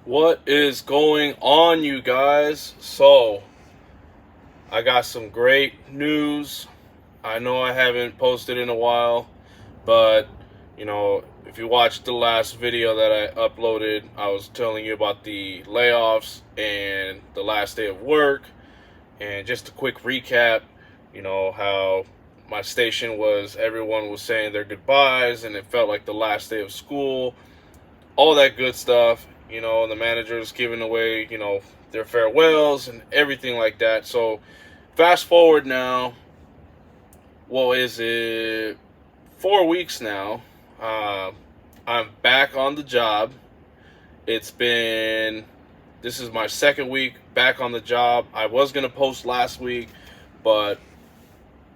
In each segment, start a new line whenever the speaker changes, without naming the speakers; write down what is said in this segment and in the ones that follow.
What is going on, you guys? So, I got some great news. I know I haven't posted in a while, but if you watched the last video that I uploaded, I was telling you about the layoffs and the last day of work. And just a quick recap, how my station was, everyone was saying their goodbyes, and it felt like the last day of school, all that good stuff, and the managers giving away, their farewells and everything like that. So fast forward now, what is it, 4 weeks now. Uh, I'm back on the job. It's been, this is my second week back on the job. I was going to post last week, but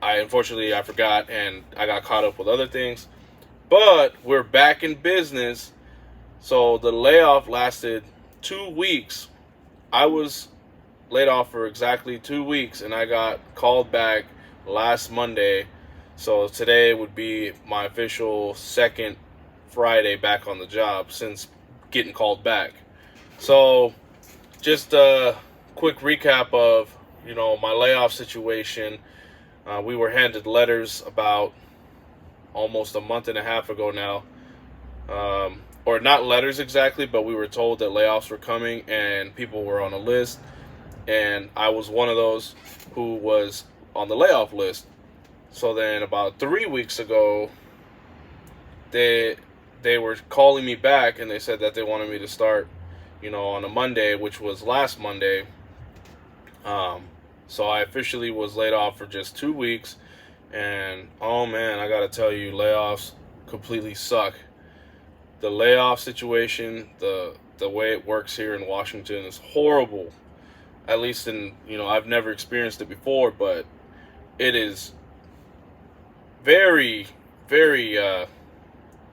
I forgot and I got caught up with other things. But we're back in business. So the layoff lasted 2 weeks. I was laid off for exactly 2 weeks, and I got called back last Monday. So today would be my official second Friday back on the job since getting called back. So just a quick recap of my layoff situation. We were handed letters about almost a month and a half ago now. Or not letters exactly, but we were told that layoffs were coming and people were on a list. And I was one of those who was on the layoff list. So then about 3 weeks ago, they were calling me back and they said that they wanted me to start, on a Monday, which was last Monday. So I officially was laid off for just 2 weeks. And oh man, I gotta tell you, layoffs completely suck. The layoff situation, the way it works here in Washington is horrible. At least I've never experienced it before, but it is very, very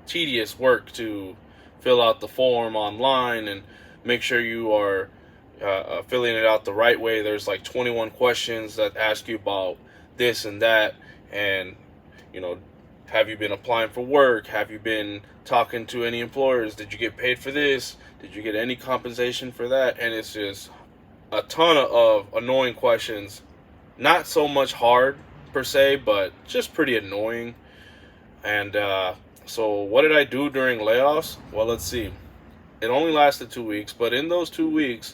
tedious work to fill out the form online and make sure you are filling it out the right way. There's like 21 questions that ask you about this and that, and have you been applying for work? Have you been talking to any employers? Did you get paid for this? Did you get any compensation for that? And it's just a ton of annoying questions. Not so much hard per se, but just pretty annoying. And so what did I do during layoffs? Well, let's see. It only lasted 2 weeks, but in those 2 weeks,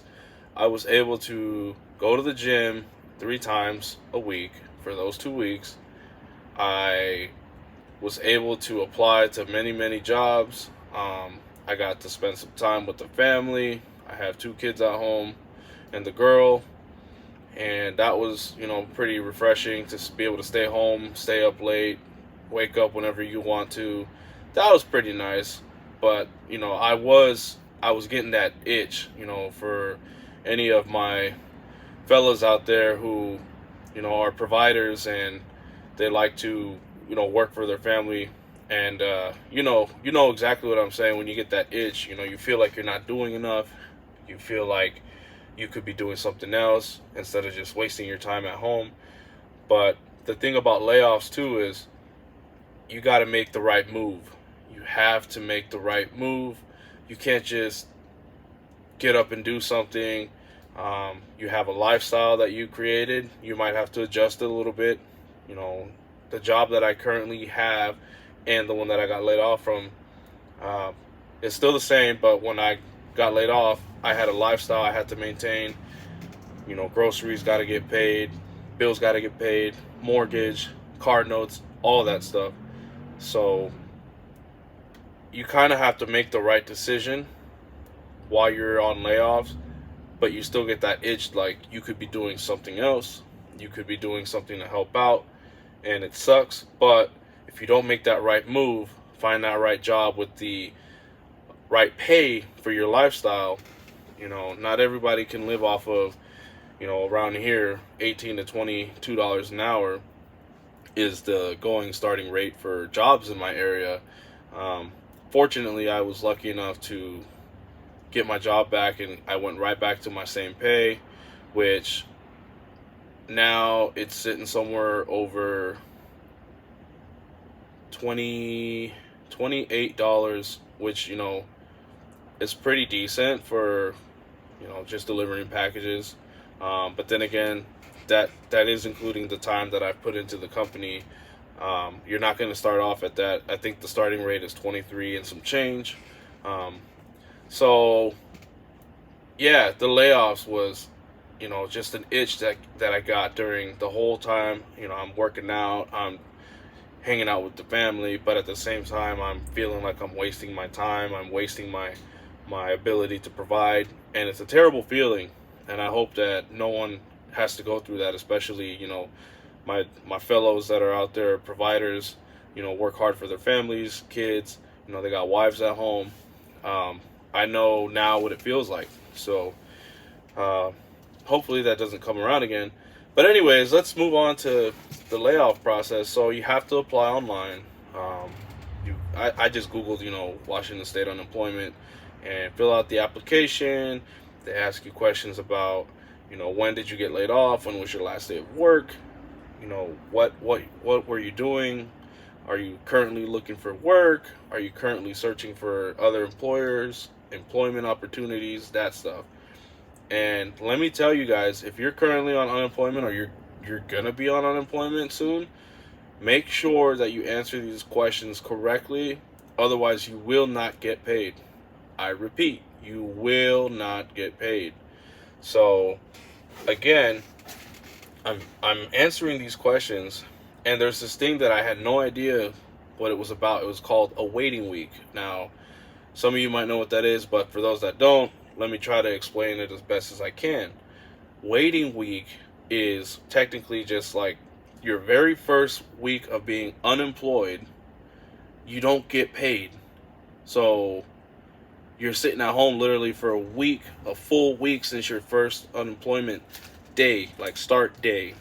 I was able to go to the gym 3 times a week for those 2 weeks. I was able to apply to many, many jobs. I got to spend some time with the family. I have 2 kids at home and the girl. And that was, pretty refreshing to be able to stay home, stay up late, wake up whenever you want to. That was pretty nice. But, I was getting that itch, for any of my fellas out there who, are providers and they like to work for their family. And you know exactly what I'm saying. When you get that itch, you feel like you're not doing enough. You feel like you could be doing something else instead of just wasting your time at home. But the thing about layoffs too is you got to make the right move. You have to make the right move. You can't just get up and do something. You have a lifestyle that you created. You might have to adjust it a little bit. The job that I currently have and the one that I got laid off from is still the same, but when I got laid off, I had a lifestyle I had to maintain. Groceries got to get paid, bills got to get paid, mortgage, card notes, all that stuff. So you kind of have to make the right decision while you're on layoffs, but you still get that itch like you could be doing something else. You could be doing something to help out, and it sucks. But if you don't make that right move, find that right job with the right pay for your lifestyle, not everybody can live off of, around here, $18 to $22 an hour is the going starting rate for jobs in my area. Fortunately, I was lucky enough to get my job back, and I went right back to my same pay, which now it's sitting somewhere over $28, which it's pretty decent for, just delivering packages. But then again, that is including the time that I've put into the company. You're not going to start off at that. I think the starting rate is 23 and some change. Um, so yeah, the layoffs was, just an itch that I got during the whole time. I'm working out, I'm hanging out with the family, but at the same time, I'm feeling like I'm wasting my time. I'm wasting my ability to provide, and it's a terrible feeling. And I hope that no one has to go through that, especially my fellows that are out there, providers. Work hard for their families, kids. They got wives at home. I know now what it feels like. So uh, hopefully that doesn't come around again. But anyways, let's move on to the layoff process. So you have to apply online. I just Googled, Washington State unemployment, and fill out the application. They ask you questions about, when did you get laid off? When was your last day of work? What were you doing? Are you currently looking for work? Are you currently searching for other employers, employment opportunities, that stuff? And let me tell you guys, if you're currently on unemployment, or you're gonna be on unemployment soon, make sure that you answer these questions correctly. Otherwise, you will not get paid. I repeat, you will not get paid. So again, I'm answering these questions, and there's this thing that I had no idea what it was about. It was called a waiting week. Now, some of you might know what that is, but for those that don't, let me try to explain it as best as I can. Waiting week is technically just like your very first week of being unemployed. You don't get paid. So you're sitting at home literally for a week, a full week since your first unemployment day, like start day,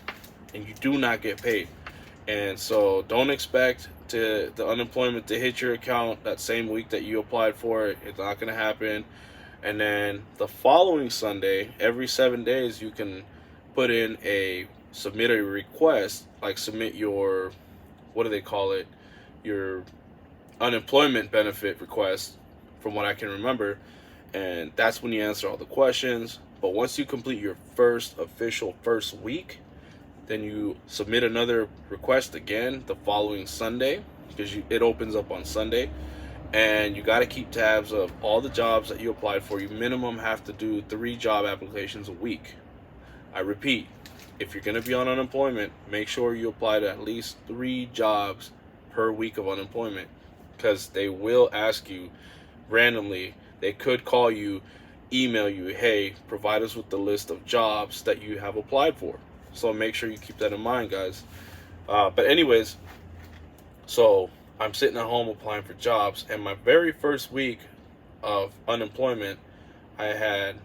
and you do not get paid. And so don't expect the unemployment to hit your account that same week that you applied for it. It's not going to happen. And then the following Sunday, every 7 days, you can submit a request, like submit your, what do they call it? Your unemployment benefit request, from what I can remember. And that's when you answer all the questions. But once you complete your official first week, then you submit another request again the following Sunday, because it opens up on Sunday. And you got to keep tabs of all the jobs that you applied for. You minimum have to do 3 job applications a week. I repeat, if you're going to be on unemployment, make sure you apply to at least 3 jobs per week of unemployment, because they will ask you randomly. They could call you, email you, hey, provide us with the list of jobs that you have applied for. So make sure you keep that in mind, guys. But anyways, so I'm sitting at home applying for jobs, and my very first week of unemployment, I had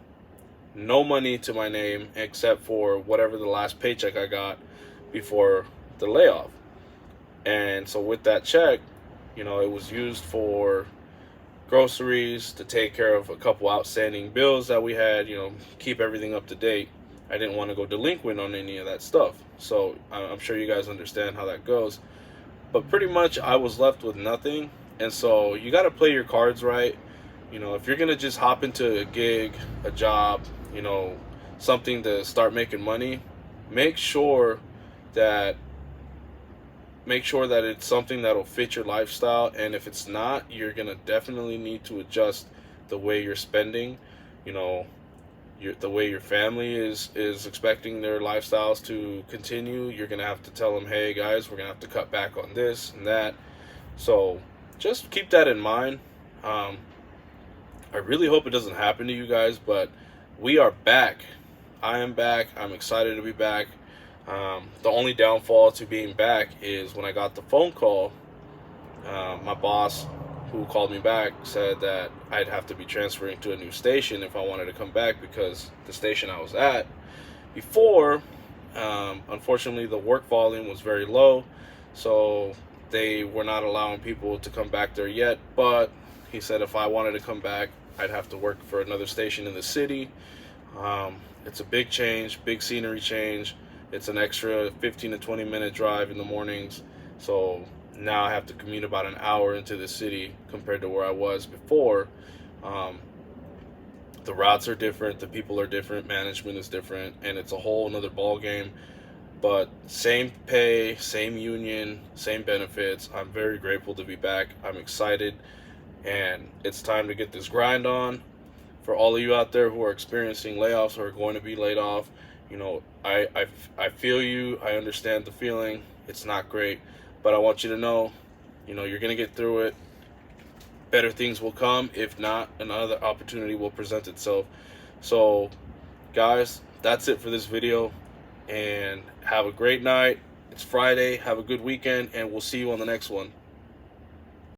no money to my name except for whatever the last paycheck I got before the layoff. And so with that check, it was used for groceries, to take care of a couple outstanding bills that we had, keep everything up to date. I didn't want to go delinquent on any of that stuff. So I'm sure you guys understand how that goes. But pretty much I was left with nothing. And so you got to play your cards right. If you're going to just hop into a gig, a job, something to start making money, make sure that it's something that'll fit your lifestyle. And if it's not, you're going to definitely need to adjust the way you're spending, the way your family is expecting their lifestyles to continue. You're going to have to tell them, hey guys, we're going to have to cut back on this and that. So just keep that in mind. I really hope it doesn't happen to you guys, but we are back. I am back. I'm excited to be back. The only downfall to being back is when I got the phone call, my boss, who called me back, said that I'd have to be transferring to a new station if I wanted to come back, because the station I was at before, unfortunately, the work volume was very low, so they were not allowing people to come back there yet. But he said if I wanted to come back, I'd have to work for another station in the city. It's a big change, big scenery change. It's an extra 15 to 20 minute drive in the mornings. So now I have to commute about an hour into the city compared to where I was before. The routes are different, the people are different, management is different, and it's a whole another ball game. But same pay, same union, same benefits. I'm very grateful to be back. I'm excited, and it's time to get this grind on. For all of you out there who are experiencing layoffs or are going to be laid off, you know, I feel you. I understand the feeling. It's not great, but I want you to know, you know, you're gonna get through it. Better things will come. If not, another opportunity will present itself. So, guys, that's it for this video, and have a great night. It's Friday. Have a good weekend, and we'll see you on the next one.